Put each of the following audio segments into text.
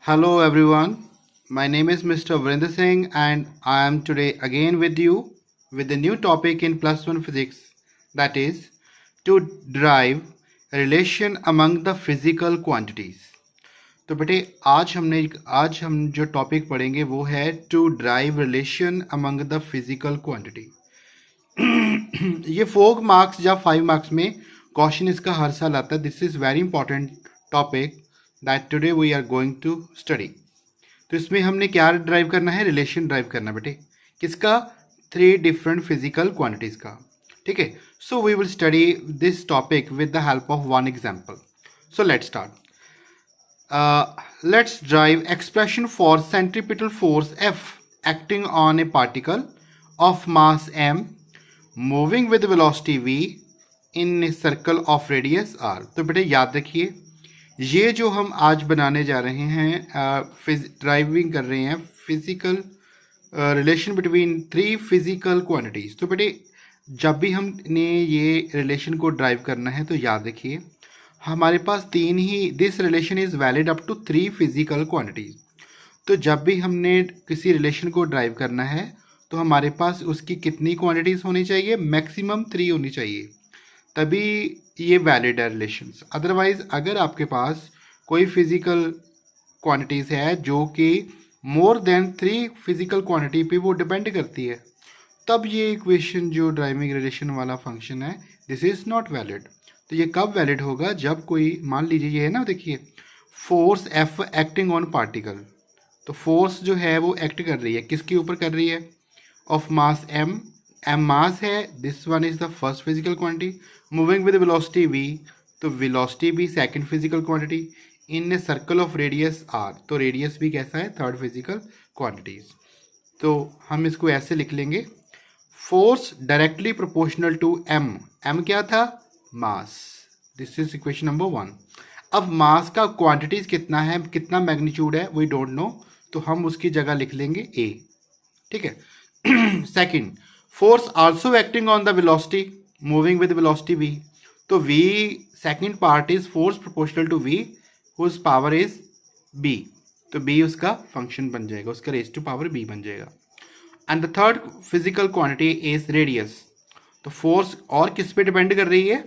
Hello everyone, my name is Mr. Vrinder Singh and I am today again with you with a new topic in plus one physics, that is to derive relation among the physical quantities. तो बेटे आज हम जो topic पढ़ेंगे वो है to derive relation among the physical quantity. ये 4 marks या 5 मार्क्स में क्वेश्चन इसका हर साल आता है। This is very important topic that today we are going to study. तो इसमें हमने क्या ड्राइव करना है? रिलेशन ड्राइव करना बेटे। किसका? 3 डिफरेंट फिजिकल क्वांटिटीज़ का। ठीक है, so we will study this topic with the help of one example. So let's start. Let's derive expression for centripetal force F acting on a particle of mass m moving with velocity v in a circle of radius r। तो बेटे याद रखिए, ये जो हम आज बनाने जा रहे हैं, ड्राइविंग कर रहे हैं physical relation between 3 physical quantities. तो बेटे जब भी हमने ये रिलेशन को ड्राइव करना है तो याद रखिए हमारे पास 3 ही, this relation is valid up to 3 physical quantities. तो जब भी हमने किसी रिलेशन को ड्राइव करना है तो हमारे पास उसकी कितनी क्वांटिटीज़ होनी चाहिए? मैक्सिमम 3 होनी चाहिए, तभी ये वैलिड है रिलेशंस। अदरवाइज़ अगर आपके पास कोई फिजिकल क्वांटिटीज़ है जो कि मोर देन 3 फिजिकल क्वांटिटी पे वो डिपेंड करती है, तब ये इक्वेशन जो ड्राइविंग रिलेशन वाला फंक्शन है दिस इज़ नॉट वैलिड। तो ये कब वैलिड होगा? जब कोई, मान लीजिए ये है ना, देखिए force F acting on particle. तो फोर्स जो है वो एक्ट कर रही है, किसके ऊपर कर रही है? Of mass M. M mass है, this one is the first physical quantity. Moving with velocity V, तो वेलोसिटी भी second physical quantity. In a circle of radius R, तो रेडियस भी कैसा है? Third physical quantities. तो हम इसको ऐसे लिख लेंगे, force directly proportional to M. M क्या था? Mass. This is equation number 1। अब मास का क्वांटिटीज कितना है, कितना मैग्नीट्यूड है, वी डोंट नो, तो हम उसकी जगह लिख लेंगे ए। ठीक है। Second, force also acting on the velocity moving with velocity V. तो V, second part is force proportional to V whose power is B. तो बी उसका फंक्शन बन जाएगा, उसका रेज टू पावर बी बन जाएगा। And the third physical quantity is radius. तो force और किस पे डिपेंड कर रही है?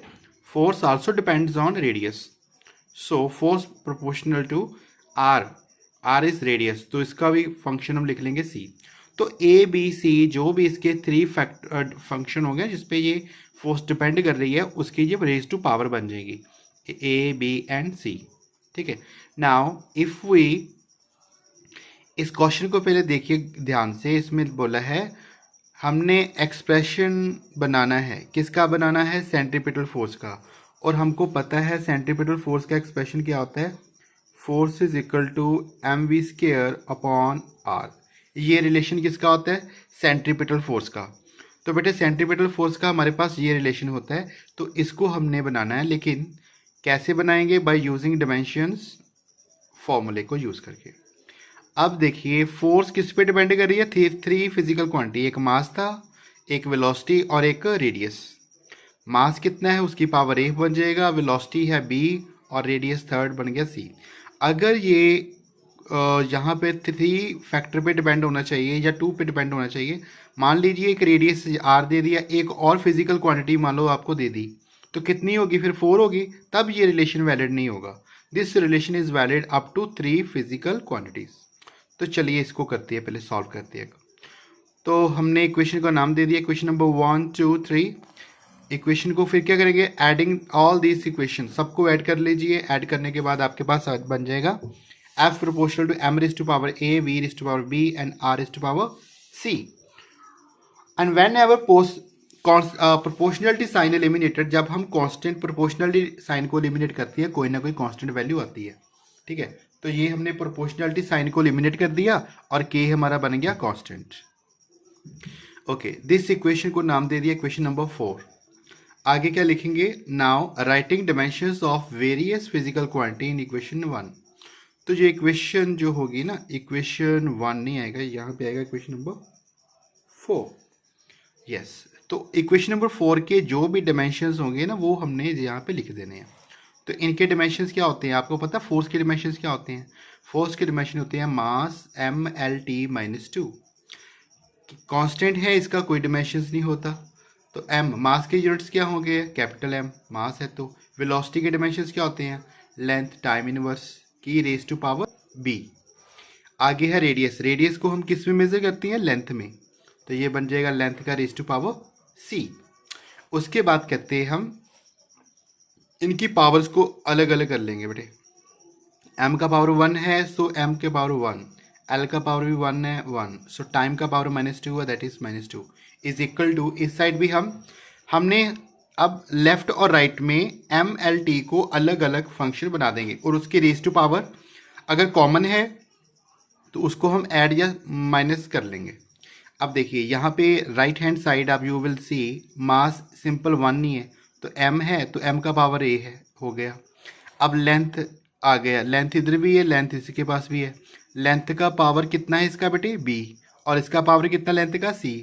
Force also depends on radius. So force proportional to R, R is radius, तो इसका भी फंक्शन हम लिख लेंगे सी। तो ए बी सी जो भी इसके 3 फंक्शन हो गए जिसपे ये फोर्स डिपेंड कर रही है, उसकी ये रेज टू पावर बन जाएगी ए बी एंड सी। ठीक है। नाउ इफ वी, इस क्वेश्चन को पहले देखिए ध्यान से। इसमें बोला है हमने एक्सप्रेशन बनाना है, किसका बनाना है? सेंट्रीपिटल फोर्स का। और हमको पता है सेंट्रीपिटल फोर्स का एक्सप्रेशन क्या होता है? Force is equal to M V square upon R. ये रिलेशन किसका होता है? सेंट्रीपिटल फोर्स का। तो बेटे सेंट्रीपिटल फोर्स का हमारे पास ये रिलेशन होता है, तो इसको हमने बनाना है। लेकिन कैसे बनाएंगे? बाय यूजिंग डायमेंशंस फॉर्मूले को यूज़ करके। अब देखिए फोर्स किस पे डिपेंड कर रही है? 3 फिजिकल क्वांटिटी, एक मास था, एक वेलोसिटी और एक रेडियस। मास कितना है? उसकी पावर ए बन जाएगा, वेलोसिटी है बी और रेडियस थर्ड बन गया सी। अगर ये यहाँ पे 3 फैक्टर पे डिपेंड होना चाहिए या 2 पे डिपेंड होना चाहिए, मान लीजिए एक रेडियस आर दे दिया, एक और फिजिकल क्वांटिटी मान लो आपको दे दी, तो कितनी होगी? फिर 4 होगी, तब ये रिलेशन वैलिड नहीं होगा। This relation is valid up to 3 physical quantities. तो चलिए इसको करते हैं, पहले सॉल्व करते हैं। तो हमने इक्वेशन का नाम दे दिया, इक्वेशन नंबर 1 2 3। इक्वेशन को फिर क्या करेंगे? एडिंग ऑल दिस इक्वेशन, सबको ऐड कर लीजिए। ऐड करने के बाद आपके पास बन जाएगा F proportional to M raise to power A, V raise to power B and R raise to power C. And whenever proportionality sign eliminated, जब हम कांस्टेंट प्रोपोर्शनलिटी साइन को एलिमिनेट करती है, कोई ना कोई कांस्टेंट वैल्यू आती है। ठीक है, तो ये हमने प्रोपोर्शनलिटी साइन को एलिमिनेट कर दिया और के हमारा बन गया कांस्टेंट। ओके, दिस इक्वेशन को नाम दे दिया इक्वेशन नंबर 4। आगे क्या लिखेंगे? Now writing dimensions of various physical quantity in equation 1। तो ये इक्वेशन जो होगी ना, इक्वेशन 1 नहीं आएगा, यहाँ पे आएगा इक्वेशन नंबर 4। यस, तो इक्वेशन नंबर 4 के जो भी डायमेंशंस होंगे ना वो हमने यहाँ पे लिख देने हैं। तो इनके डिमेंशंस क्या होते हैं आपको पता है? फोर्स के डिमेंशंस क्या होते हैं? फोर्स के डिमेंशन होते हैं मास mLT-2। कांस्टेंट है, इसका कोई डिमेंशंस नहीं होता। तो m मास के यूनिट्स क्या होंगे? कैपिटल M मास है। तो वेलोसिटी के डिमेंशंस क्या होते हैं? लेंथ टाइम इनवर्स की रेज टू पावर b। आगे है रेडियस। रेडियस को हम किस में मेजर करते हैं? लेंथ में। तो ये बन जाएगा लेंथ का रेज टू पावर c। उसके बाद कहते हैं हम इनकी पावर्स को अलग अलग कर लेंगे बेटे। m का पावर 1 है, सो m के पावर 1, l का पावर भी 1 है 1, सो टाइम का पावर -2 है, that is -2 is equal to, इस साइड भी हमने अब लेफ्ट और राइट में mLT को अलग अलग फंक्शन बना देंगे और उसकी रेज टू पावर अगर कॉमन है तो उसको हम ऐड या माइनस कर लेंगे। अब देखिए यहाँ पे राइट हैंड साइड आप you will see mass simple 1 नहीं है, तो m है तो m का पावर a है, हो गया। अब लेंथ आ गया, लेंथ इधर भी है, लेंथ इसके पास भी है। लेंथ का पावर कितना है इसका बेटे? b, और इसका पावर कितना लेंथ का? c।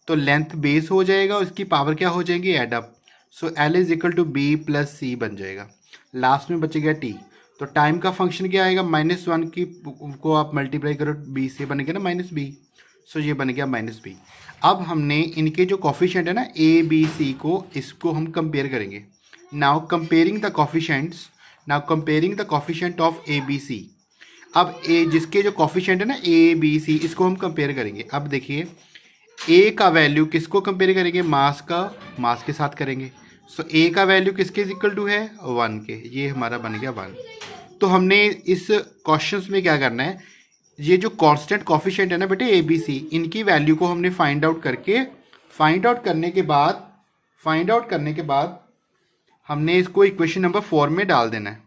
तो लेंथ बेस हो जाएगा और इसकी पावर क्या हो जाएगी? Add up. So l is equal to b plus c बन जाएगा। लास्ट में बचेगा t। तो टाइम का फंक्शन क्या आएगा? -1 की को आप मल्टीप्लाई करो b से, बन गया ना -b। सो ये बन गया -b। अब हमने इनके जो कॉफिशेंट है ना a b c को, इसको हम कंपेयर करेंगे। Now comparing the coefficients, now comparing the coefficient of a b c। अब a जिसके जो कॉफिशेंट है ना a b c, इसको हम कंपेयर करेंगे। अब देखिए a का वैल्यू किसको कंपेयर करेंगे? मास का, मास के साथ करेंगे। सो a का वैल्यू किसके इक्वल टू है? 1 के। ये हमारा बन गया 1। तो हमने इस क्वेश्चंस में क्या करना है, ये जो कांस्टेंट कॉफिशेंट है ना बेटे ए बी सी, इनकी वैल्यू को हमने फाइंड आउट करने के बाद हमने इसको इक्वेशन नंबर 4 में डाल देना है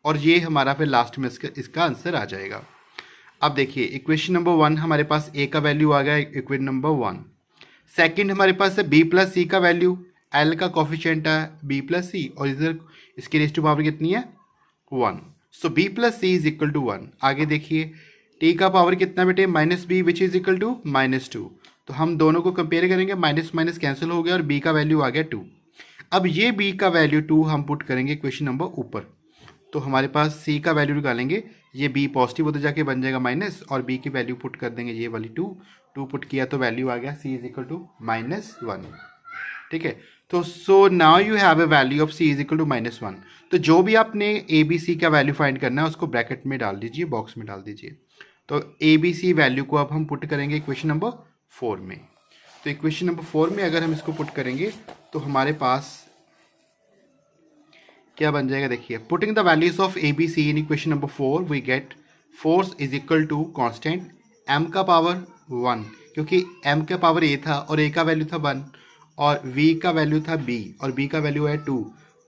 और ये हमारा फिर लास्ट में इसका आंसर आ जाएगा। अब देखिए इक्वेशन नंबर 1 हमारे पास a का वैल्यू आ गया, इक्वेशन नंबर 1। सेकंड हमारे पास है b प्लस सी का वैल्यू, l का कॉफिशेंट है b प्लस सी और इधर इसकी रेज टू पावर कितनी है? 1। So b plus C is equal to 1। आगे देखिए t का पावर कितना बेटे? -b which is equal to -2। तो हम दोनों को कंपेयर करेंगे, माइनस माइनस कैंसिल हो गया और b का वैल्यू आ गया 2। अब ये b का वैल्यू 2 हम पुट करेंगे क्वेश्चन नंबर ऊपर, तो हमारे पास c का वैल्यू निकालेंगे, ये b पॉजिटिव होते जाके बन जाएगा माइनस और b की वैल्यू पुट कर देंगे ये वाली 2 पुट किया तो वैल्यू आ गया c इज इक्वल टू -1। ठीक है, तो so now you have a value of c is equal to -1। तो जो भी आपने ए बी सी का वैल्यू फाइंड करना है उसको ब्रैकेट में डाल दीजिए, बॉक्स में डाल दीजिए। तो ए बी सी वैल्यू को अब हम पुट करेंगे इक्वेशन नंबर 4 में। तो इक्वेशन नंबर 4 में अगर हम इसको पुट करेंगे तो हमारे पास क्या बन जाएगा? देखिए putting the values of A B C in equation number 4 we get force is equal to constant m का पावर 1, क्योंकि m का पावर a था और a का वैल्यू था 1 और v का वैल्यू था b और b का वैल्यू है 2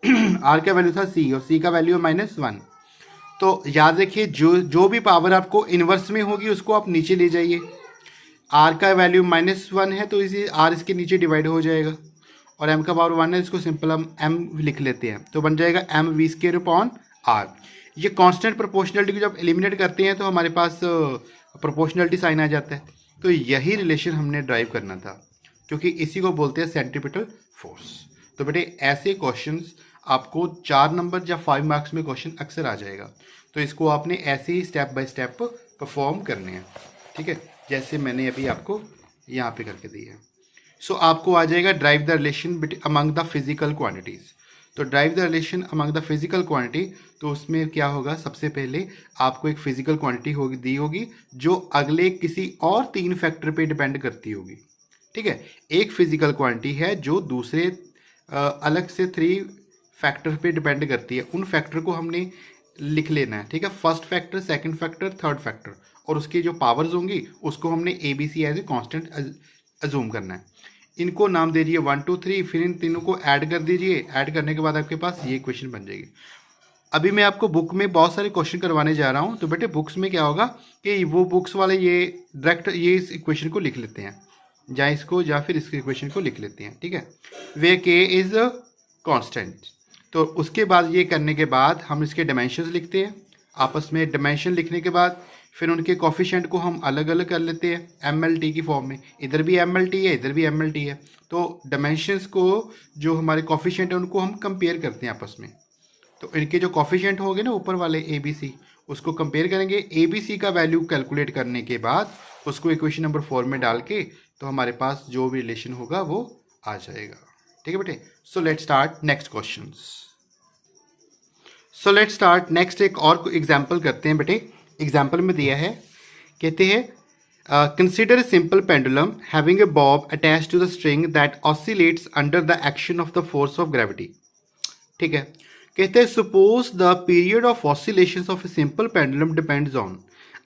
r का वैल्यू था c और c का वैल्यू है -1। तो याद रखिए जो भी पावर आपको इन्वर्स में होगी उसको आप नीचे ले जाइए। r का वैल्यू -1 है तो इसी r इसके नीचे डिवाइड हो जाएगा और m का पावर 1 है, इसको सिंपल हम m लिख लेते हैं तो बन जाएगा mv²/r। ये कांस्टेंट प्रोपोर्शनलिटी को जब एलिमिनेट करते हैं तो हमारे पास प्रोपोर्शनलिटी साइन आ जाता है। तो यही रिलेशन हमने ड्राइव करना था, क्योंकि इसी को बोलते हैं सेंट्रीपिटल फोर्स। तो बेटे ऐसे क्वेश्चंस आपको 4 नंबर या 5 मार्क्स में क्वेश्चन अक्सर आ जाएगा, तो इसको आपने ऐसे ही स्टेप बाय स्टेप परफॉर्म करने हैं। ठीक है, जैसे मैंने अभी आपको यहाँ पे करके दी है। सो आपको आ जाएगा derive the relation among the physical quantities. तो derive the relation among the physical quantity, तो उसमें क्या होगा? सबसे पहले आपको एक फिजिकल क्वांटिटी दी होगी जो अगले किसी और 3 फैक्टर पे डिपेंड करती होगी। ठीक है, एक फिजिकल क्वांटिटी है जो दूसरे अलग से 3 फैक्टर पे डिपेंड करती है। उन फैक्टर को हमने लिख लेना है। ठीक है, first factor, second factor, third factor और उसकी जो पावर्स होंगी उसको हमने A B C as a constant assume करना है। इनको नाम दे दीजिए 1 2 3, फिर इन तीनों को ऐड कर दीजिए। ऐड करने के बाद आपके पास ये क्वेश्चन बन जाएगी। अभी मैं आपको बुक में बहुत सारे क्वेश्चन करवाने जा रहा हूँ, तो बेटे बुक्स में क्या होगा कि वो बुक्स वाले ये डायरेक्ट ये इस इक्वेशन को लिख लेते हैं, या इसको या फिर इस इक्वेशन को लिख लेते हैं। ठीक है, वे के इज कांस्टेंट। तो उसके बाद ये करने के बाद हम इसके डायमेंशंस लिखते हैं। आपस में डायमेंशन लिखने के बाद फिर उनके कॉफिशेंट को हम अलग अलग कर लेते हैं MLT की फॉर्म में। इधर भी MLT है, इधर भी MLT है, तो डायमेंशंस को जो हमारे कॉफिशेंट है उनको हम कंपेयर करते हैं आपस में। तो इनके जो कॉफिशिएंट होंगे ना ऊपर वाले ए बी सी, उसको कंपेयर करेंगे। ए बी सी का वैल्यू कैलकुलेट करने के बाद उसको इक्वेशन नंबर 4 में डाल के तो हमारे पास जो भी रिलेशन होगा वो आ जाएगा। ठीक है बेटे। सो let's start next question. So let's start next. एक और एग्जाम्पल करते हैं बेटे। एग्जाम्पल में दिया है, कहते हैं consider a simple pendulum having a bob attached to the string that oscillates under the action of the force of gravity। ठीक है। कहते हैं suppose the period of oscillations of a simple pendulum depends on।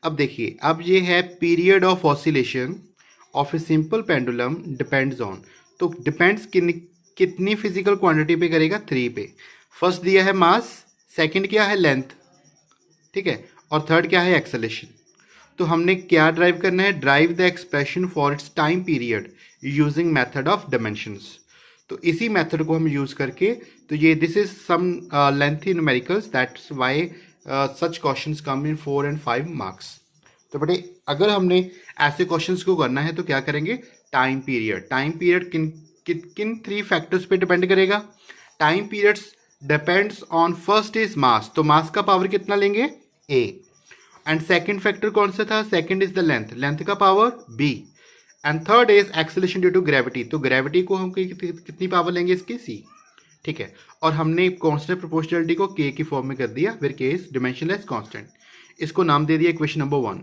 अब देखिए, अब ये है period of oscillation of a simple pendulum depends on। तो depends कितनी फिजिकल क्वांटिटी पे करेगा? 3 पे। फर्स्ट दिया है मास, सेकंड क्या है? लेंथ, ठीक है, और थर्ड क्या है? एक्सेलेरेशन। तो हमने क्या ड्राइव करना है? Derive the expression for its time period using method of dimensions. तो इसी मेथड को हम यूज करके, तो ये this is some lengthy numericals, that's why such questions come in 4 and 5 marks. तो बेटे अगर हमने ऐसे क्वेश्चंस को करना है तो क्या करेंगे? Time period. टाइम पीरियड किन 3 फैक्टर्स पे डिपेंड करेगा? Time periods depends on, first is mass, तो मास का पावर कितना लेंगे? A। एंड सेकेंड फैक्टर कौन सा था? Second is the length, length का power B। And third is acceleration due to gravity, तो ग्रेविटी को हम कितनी पावर लेंगे इसकी? C। ठीक है। और हमने कांस्टेंट प्रोपोर्शनलिटी को K की फॉर्म में कर दिया, वेयर K इज डिमेंशनलेस कांस्टेंट। इसको नाम दे दिया इक्वेशन नंबर 1।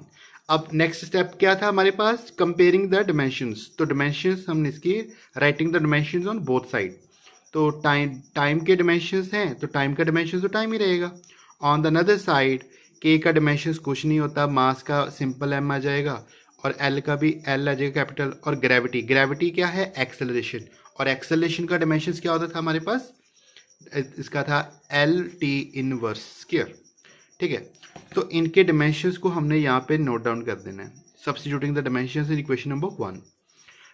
अब नेक्स्ट स्टेप क्या था हमारे पास? Comparing the dimensions. तो डिमेंशंस हमने इसकी writing the dimensions on both side. तो टाइम के डिमेंशंस हैं तो टाइम का डिमेंशंस तो टाइम ही रहेगा। ऑन द अनदर साइड के का डिमेंशंस कुछ नहीं होता, मास का सिंपल m आ जाएगा और एल का भी एल आ जाएगा कैपिटल। और ग्रेविटी, ग्रेविटी क्या है? एक्सेलरेशन। और एक्सेलरेशन का डिमेंशंस क्या होता था हमारे पास? इसका था एल टी इनवर्स स्क्वायर। ठीक है। तो इनके डिमेंशंस को हमने यहाँ पे नोट डाउन कर देना है, substituting the dimensions in equation number 1।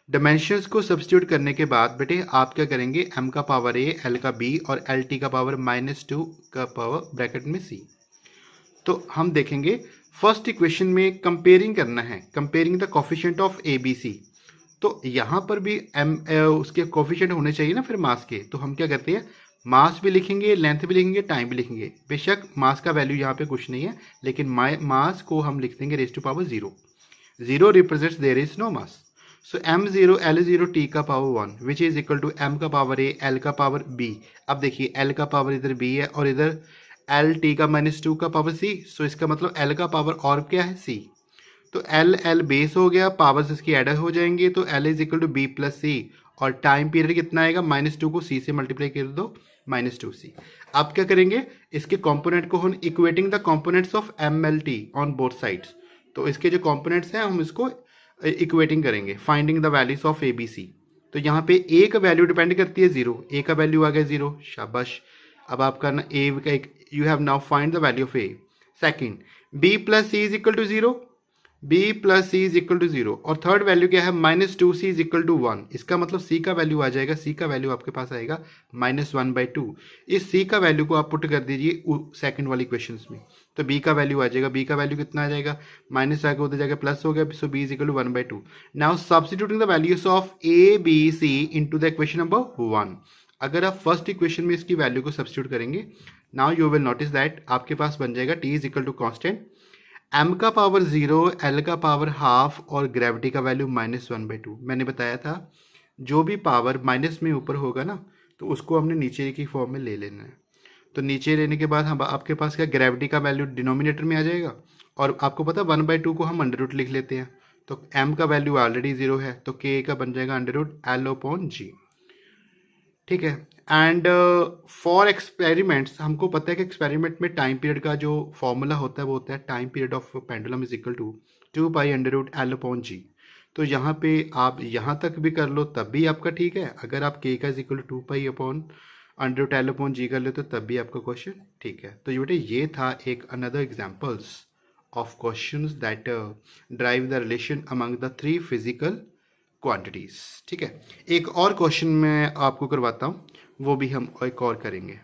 Dimensions को सब्स्टिट्यूट करने के बाद बेटे आप क्या करेंगे? m का पावर a, l का b और एल टी का पावर -2 का पावर ब्रैकेट में c। तो हम देखेंगे फर्स्ट इक्वेशन में कंपेयरिंग करना है, comparing the coefficient of A B C. तो यहाँ पर भी उसके कोफिशिएंट होने चाहिए ना फिर मास के। तो हम क्या करते हैं? मास भी लिखेंगे, लेंथ भी लिखेंगे, टाइम भी लिखेंगे। बेशक मास का वैल्यू यहाँ पे कुछ नहीं है, लेकिन मास को हम लिख देंगे raise to power 0। 0 represents there is no mass. So m0 l0 t का power 1 which is equal to m का पावर a, l का पावर b। अब देखिए l का पावर इधर b है और इधर एल टी का -2 का पावर C। सो इसका मतलब L का पावर और क्या है? C। तो L बेस हो गया, पावर्स इसकी ऐड हो जाएंगे, तो L is equal to B plus C। और टाइम पीरियड कितना आएगा? -2 को C से मल्टीप्लाई कर दो, -2C। अब क्या करेंगे? इसके कंपोनेंट को हम equating the components of MLT on both sides. तो इसके जो कंपोनेंट्स हैं हम इसको इक्वेटिंग करेंगे, finding the values of ABC। तो यहाँ पे A का वैल्यू डिपेंड करती है 0, A का वैल्यू आ गया 0, शाबाश। अब आप करना A का एक, you have now find the value of A। Second, B plus C is equal to 0, B plus C is equal to 0। और थर्ड वैल्यू क्या है? -2C is equal to 1। इसका मतलब C का वैल्यू आ जाएगा, C का वैल्यू आपके पास आएगा -1/2। इस C का वैल्यू को आप पुट कर दीजिए सेकंड वाली क्वेश्चंस में, तो B का वैल्यू आ जाएगा। B का वैल्यू कितना आ जाएगा? माइनस आगे उधर जाएगा प्लस हो गया, सो B is equal to 1/2। Now substituting the values of A, B, C into the equation number 1। अगर आप फर्स्ट इक्वेशन में इसकी वैल्यू को सब्स्टिट्यूट करेंगे, now you will notice that आपके पास बन जाएगा t is equal to constant, m का पावर 0, l का पावर हाफ और ग्रेविटी का वैल्यू -1/2। मैंने बताया था जो भी पावर माइनस में ऊपर होगा ना तो उसको हमने नीचे की फॉर्म में ले लेना है। तो नीचे लेने के बाद हम आपके पास क्या? ग्रेविटी का वैल्यू डिनोमिनेटर में आ जाएगा। और आपको पता 1/2 को हम अंडर रूट लिख लेते हैं, तो m का वैल्यू ऑलरेडी 0 है, तो k का बन जाएगा √L/G। ठीक है। एंड फॉर एक्सपेरिमेंट्स हमको पता है कि एक्सपेरिमेंट में टाइम पीरियड का जो फॉर्मूला होता है वो होता है time period of pendulum is equal to 2π√L/G। तो यहाँ पे आप यहाँ तक भी कर लो तब भी आपका ठीक है। अगर आप k का इज इक्वल टू 2π/√L/G कर लो तो तब भी आपका क्वेश्चन ठीक है। तो ये बेटे ये था एक another examples of questions that drive the relation among the 3 physical quantities. ठीक है। एक और क्वेश्चन मैं आपको करवाता हूँ, वो भी हम एक और करेंगे।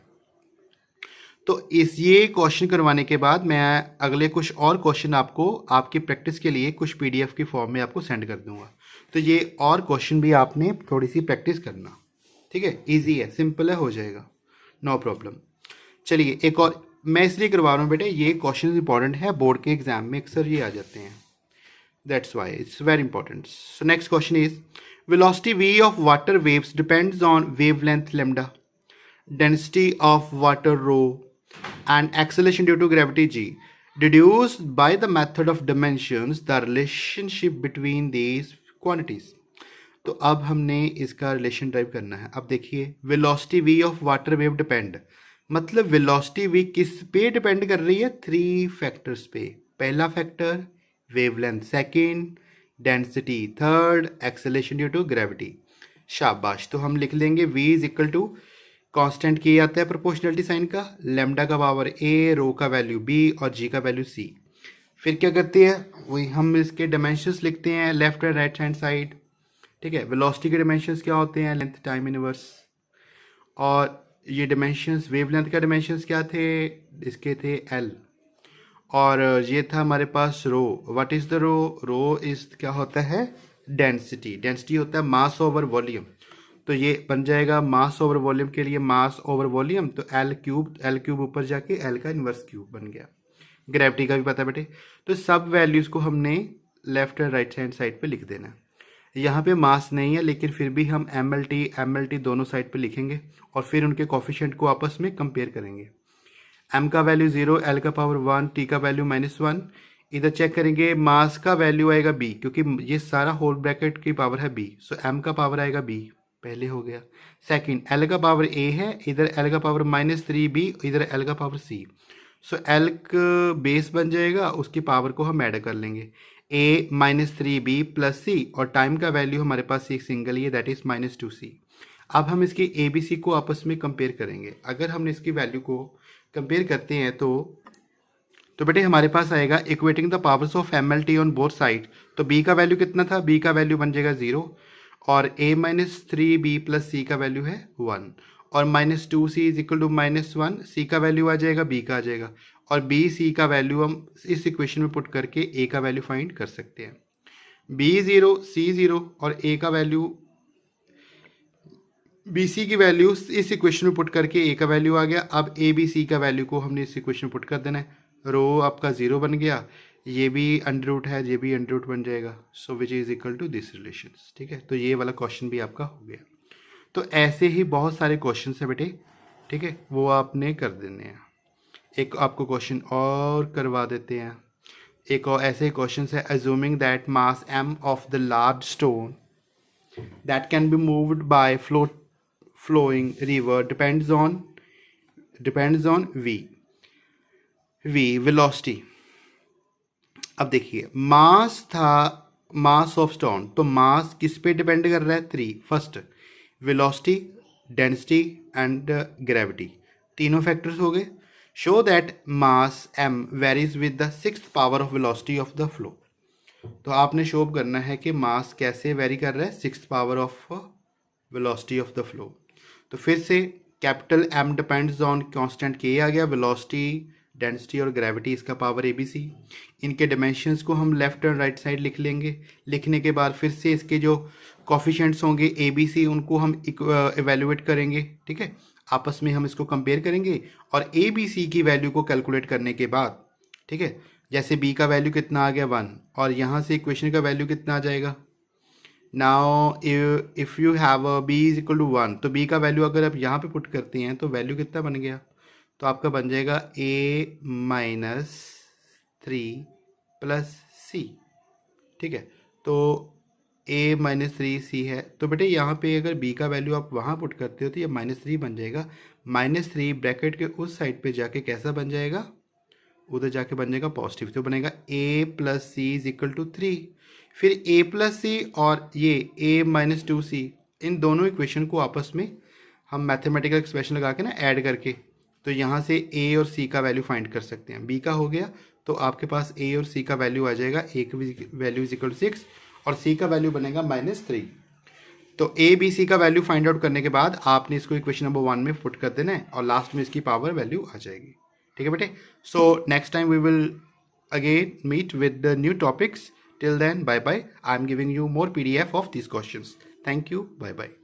तो इस ये क्वेश्चन करवाने के बाद मैं अगले कुछ और क्वेश्चन आपको आपकी प्रैक्टिस के लिए कुछ PDF की फॉर्म में आपको सेंड कर दूंगा। तो ये और क्वेश्चन भी आपने थोड़ी सी प्रैक्टिस करना। ठीक है, इजी है, सिंपल है, हो जाएगा, नो प्रॉब्लम। चलिए एक और मैं इसलिए करवा रहा हूँ बेटे, ये क्वेश्चन इंपॉर्टेंट है, बोर्ड के एग्जाम में अक्सर ये आ जाते हैं, that's why it's very important. So next question is velocity v of water waves depends on wavelength lambda, density of water rho, and acceleration due to gravity g. Deduced by the method of dimensions the relationship between these quantities. तो अब हमने इसका relation drive करना है. अब देखिए velocity v of water wave depend, मतलब velocity v किस पे डिपेंड कर रही है? 3 फैक्टर्स पे. पहला factor wavelength, second density, third acceleration due to gravity. शाबाश. तो हम लिख लेंगे v is equal to constant किया जाता है प्रोपोर्शनलिटी साइन का, लैम्डा का पावर a, रो का वैल्यू b और g का वैल्यू c. फिर क्या करते हैं, वही हम इसके डायमेंशंस लिखते हैं लेफ्ट और राइट हैंड साइड. ठीक है, वेलोसिटी के डायमेंशंस क्या होते हैं? Length time inverse. और ये डायमेंशंस, वेवलेंथ का डायमेंशंस क्या थे? इसके थे l. और ये था हमारे पास rho. What is the rho? Rho is क्या होता है? डेंसिटी. डेंसिटी होता है मास ओवर वॉल्यूम. तो ये बन जाएगा मास ओवर वॉल्यूम के लिए मास ओवर वॉल्यूम, तो एल क्यूब ऊपर जाके एल का इन्वर्स क्यूब बन गया. ग्रेविटी का भी पता है बेटे. तो सब वैल्यूज को हमने left and right hand side पे लिख देना है. यहाँ पे मास नहीं है लेकिन फिर भी हम एम एल टी दोनों साइड पे लिखेंगे और फिर उनके कोफिशिएंट को आपस में कंपेयर करेंगे. m का वैल्यू 0, l का पावर 1, t का वैल्यू -1. इधर चेक करेंगे मास का वैल्यू आएगा b, क्योंकि ये सारा होल ब्रैकेट की पावर है b. सो m का पावर आएगा b, पहले हो गया. सेकंड l का पावर a है, इधर l का पावर -3b, इधर l का पावर c. सो l का बेस बन जाएगा, उसकी पावर को हम ऐड कर लेंगे a -3b प्लस c, और टाइम का वैल्यू हमारे पास एक सिंगल ही है, दैट इज -2c. अब हम इसकी ए बी सी को आपस में कंपेयर करेंगे. अगर हमने इसकी वैल्यू को कंपेयर करते हैं तो बेटे हमारे पास आएगा equating the powers of M L T on both side. तो b का वैल्यू कितना था? b का वैल्यू बन जाएगा 0, और a -3b प्लस c का वैल्यू है 1, और -2c is equal to -1. c का वैल्यू आ जाएगा, b का आ जाएगा, और b c का वैल्यू हम इस इक्वेशन में पुट करके a का वैल्यू फाइंड कर सकते हैं. b 0, c 0 और a का वैल्यू, बी सी की वैल्यू इस इक्वेशन में पुट करके ए का वैल्यू आ गया. अब ए बी सी का वैल्यू को हमने इस इक्वेशन में पुट कर देना है. रो आपका 0 बन गया, ये भी अंडर रूट है, ये भी अंडर रूट बन जाएगा. So which is equal to this relation. ठीक है, तो ये वाला क्वेश्चन भी आपका हो गया. तो ऐसे ही बहुत सारे क्वेश्चन है बेटे. ठीक है, वो आपने कर देने हैं. एक आपको क्वेश्चन और करवा देते हैं. एक और ऐसे क्वेश्चन है, assuming that mass m of the large stone that can be moved by flowing river depends on v velocity. अब देखिए मास था, मास ऑफ स्टोन, तो मास किस पे डिपेंड कर रहा है? 3. First velocity, density and gravity, तीनों फैक्टर्स हो गए. Show that mass m varies with the 6th power of velocity of the flow. तो आपने शो करना है कि मास कैसे वेरी कर रहा है? 6th power of velocity of the flow. तो फिर से capital M depends on constant K आ गया, वेलोसिटी, डेंसिटी और ग्रेविटी इसका पावर ABC. इनके डायमेंशंस को हम लेफ्ट और राइट साइड लिख लेंगे. लिखने के बाद फिर से इसके जो कोफिशिएंट्स होंगे ABC, उनको हम इवेल्युएट करेंगे. ठीक है, आपस में हम इसको कंपेयर करेंगे और ABC की वैल्यू को कैलकुलेट करने के बाद, ठीक है, जैसे B का वैल्यू कितना आ गया 1, और यहाँ से इक्वेशन का वैल्यू कितना आ जाएगा? Now if you have b is equal to 1, तो b का वैल्यू अगर आप यहाँ पे पुट करते हैं तो वैल्यू कितना बन गया? तो आपका बन जाएगा a -3 प्लस c. ठीक है, तो a -3c है. तो बेटे यहाँ पे अगर b का वैल्यू आप वहाँ पुट करते हो तो ये -3 बन जाएगा. -3 ब्रैकेट के उस साइड पे जाके कैसा बन जाएगा? उधर जाके बन जाएगा पॉजिटिव. तो बनेगा a + c is equal to 3. फिर a + c और ये a - 2c, इन दोनों इक्वेशन को आपस में हम मैथमेटिकल एक्सप्रेशन लगा के ना ऐड करके, तो यहाँ से a और c का वैल्यू फाइंड कर सकते हैं. b का हो गया तो आपके पास a और c का वैल्यू आ जाएगा. a की वैल्यू इज इक्वल टू 6 और c का वैल्यू बनेगा -3. तो a b c का वैल्यू फाइंड आउट करने के बाद आपने इसको इक्वेशन नंबर 1 में पुट कर देना है और लास्ट में इसकी पावर वैल्यू आ जाएगी. ठीक है बेटे. So next time we will again meet with the new topics. Till then, bye bye. I'm giving you more PDF of these questions. Thank you. Bye bye.